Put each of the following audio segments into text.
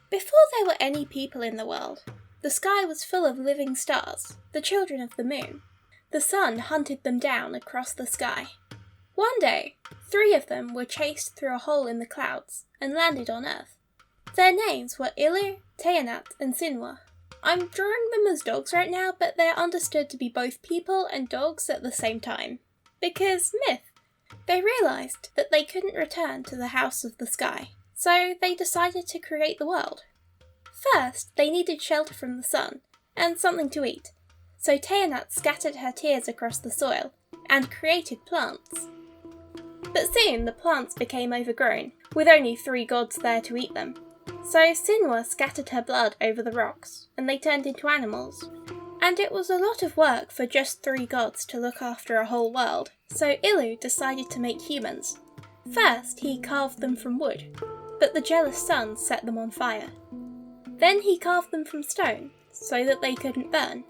Before there were any people in the world, the sky was full of living stars, the children of the moon. The sun hunted them down across the sky. One day, 3 of them were chased through a hole in the clouds and landed on Earth. Their names were Ilu, Teanat, and Sinwa. I'm drawing them as dogs right now, but they're understood to be both people and dogs at the same time. Because myth. They realised that they couldn't return to the House of the Sky, so they decided to create the world. First, they needed shelter from the sun, and something to eat, so Teanat scattered her tears across the soil, and created plants. But soon the plants became overgrown, with only 3 gods there to eat them. So Sinwa scattered her blood over the rocks, and they turned into animals. And it was a lot of work for just 3 gods to look after a whole world, so Ilu decided to make humans. First, he carved them from wood, but the jealous sun set them on fire. Then he carved them from stone, so that they couldn't burn.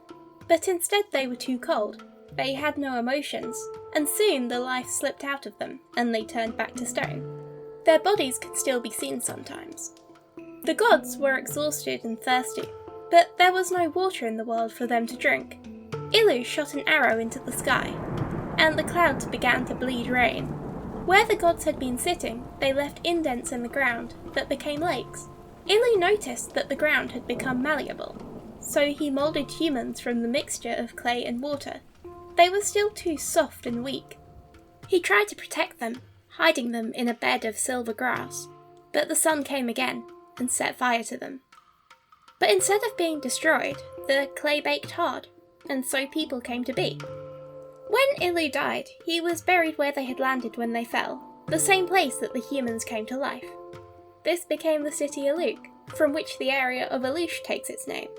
But instead they were too cold. They had no emotions, and soon the life slipped out of them, and they turned back to stone. Their bodies could still be seen sometimes. The gods were exhausted and thirsty, but there was no water in the world for them to drink. Ilu shot an arrow into the sky, and the clouds began to bleed rain. Where the gods had been sitting, they left indents in the ground that became lakes. Ilu noticed that the ground had become malleable, so he moulded humans from the mixture of clay and water. They were still too soft and weak. He tried to protect them, hiding them in a bed of silver grass, but the sun came again and set fire to them. But instead of being destroyed, the clay baked hard, and so people came to be. When Ilu died, he was buried where they had landed when they fell, the same place that the humans came to life. This became the city Aluk, from which the area of Alush takes its name.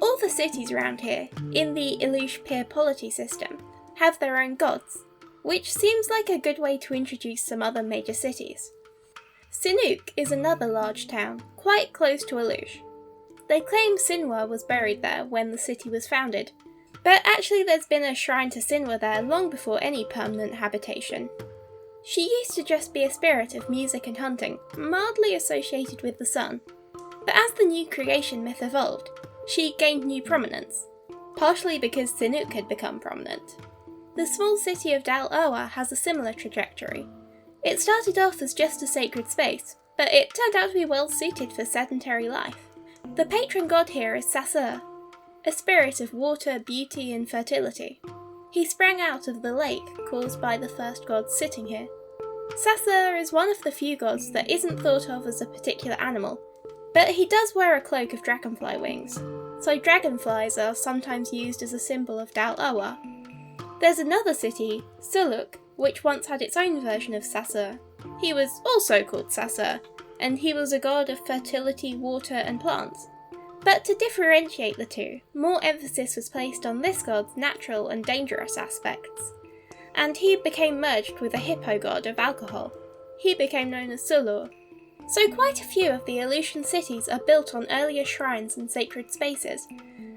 All the cities around here, in the Alush peer polity system, have their own gods, which seems like a good way to introduce some other major cities. Sinuk is another large town, quite close to Alush. They claim Sinwa was buried there when the city was founded, but actually there's been a shrine to Sinwa there long before any permanent habitation. She used to just be a spirit of music and hunting, mildly associated with the sun. But as the new creation myth evolved, she gained new prominence, partially because Sinuk had become prominent. The small city of Dal Owa has a similar trajectory. It started off as just a sacred space, but it turned out to be well suited for sedentary life. The patron god here is Sasur, a spirit of water, beauty and fertility. He sprang out of the lake caused by the first gods sitting here. Sasur is one of the few gods that isn't thought of as a particular animal, but he does wear a cloak of dragonfly wings, so dragonflies are sometimes used as a symbol of Dal Owa. There's another city, Suluk, which once had its own version of Sasur. He was also called Sasur, and he was a god of fertility, water and plants. But to differentiate the two, more emphasis was placed on this god's natural and dangerous aspects, and he became merged with a hippo god of alcohol. He became known as Sulur. So quite a few of the Aleutian cities are built on earlier shrines and sacred spaces,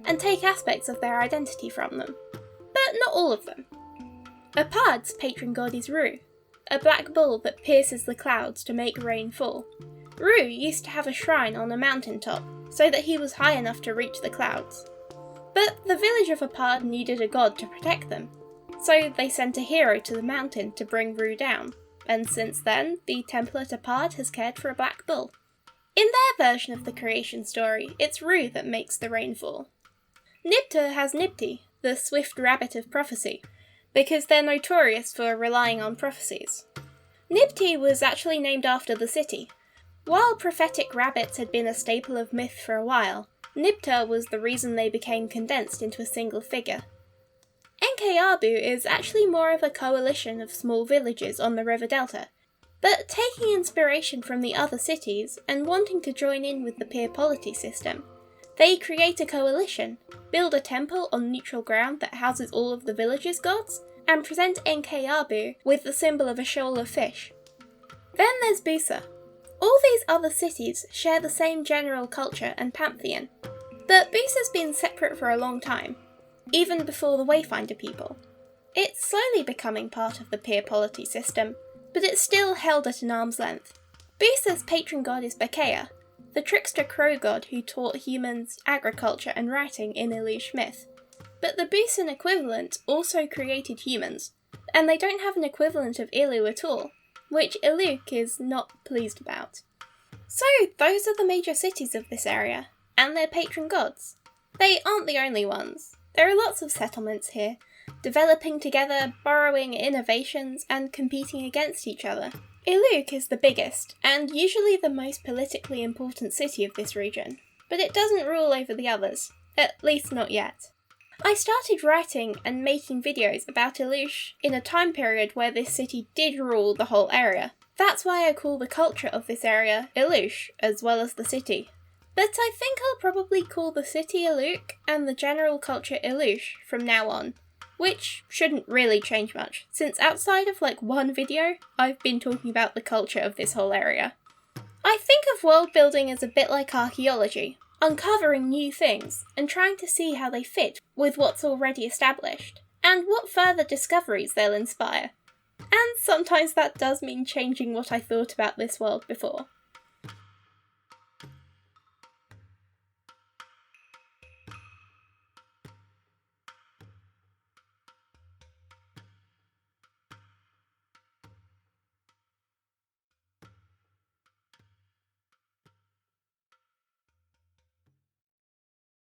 and take aspects of their identity from them. But not all of them. Apad's patron god is Ru, a black bull that pierces the clouds to make rain fall. Ru used to have a shrine on a mountaintop, so that he was high enough to reach the clouds. But the village of Apad needed a god to protect them, so they sent a hero to the mountain to bring Ru down, and since then, the temple at Apad has cared for a black bull. In their version of the creation story, it's Ru that makes the rain fall. Nibta has Nibti, the swift rabbit of prophecy, because they're notorious for relying on prophecies. Nibti was actually named after the city. While prophetic rabbits had been a staple of myth for a while, Nibta was the reason they became condensed into a single figure. Enkayabu is actually more of a coalition of small villages on the river delta, but taking inspiration from the other cities and wanting to join in with the peer polity system, they create a coalition, build a temple on neutral ground that houses all of the village's gods, and present Enkayabu with the symbol of a shoal of fish. Then there's Busa. All these other cities share the same general culture and pantheon, but Busa's been separate for a long time, even before the Wayfinder people. It's slowly becoming part of the peer polity system, but it's still held at an arm's length. Busa's patron god is Bakea, the trickster crow god who taught humans agriculture and writing in Ilush myth. But the Busan equivalent also created humans, and they don't have an equivalent of Ilu at all, which Iluk is not pleased about. So those are the major cities of this area, and their patron gods. They aren't the only ones. There are lots of settlements here, developing together, borrowing innovations, and competing against each other. Iluk is the biggest, and usually the most politically important city of this region, but it doesn't rule over the others, at least not yet. I started writing and making videos about Ilush in a time period where this city did rule the whole area. That's why I call the culture of this area Ilush, as well as the city. But I think I'll probably call the city Iluk and the general culture Ilush from now on, which shouldn't really change much, since outside of like one video, I've been talking about the culture of this whole area. I think of world building as a bit like archaeology, uncovering new things and trying to see how they fit with what's already established, and what further discoveries they'll inspire. And sometimes that does mean changing what I thought about this world before.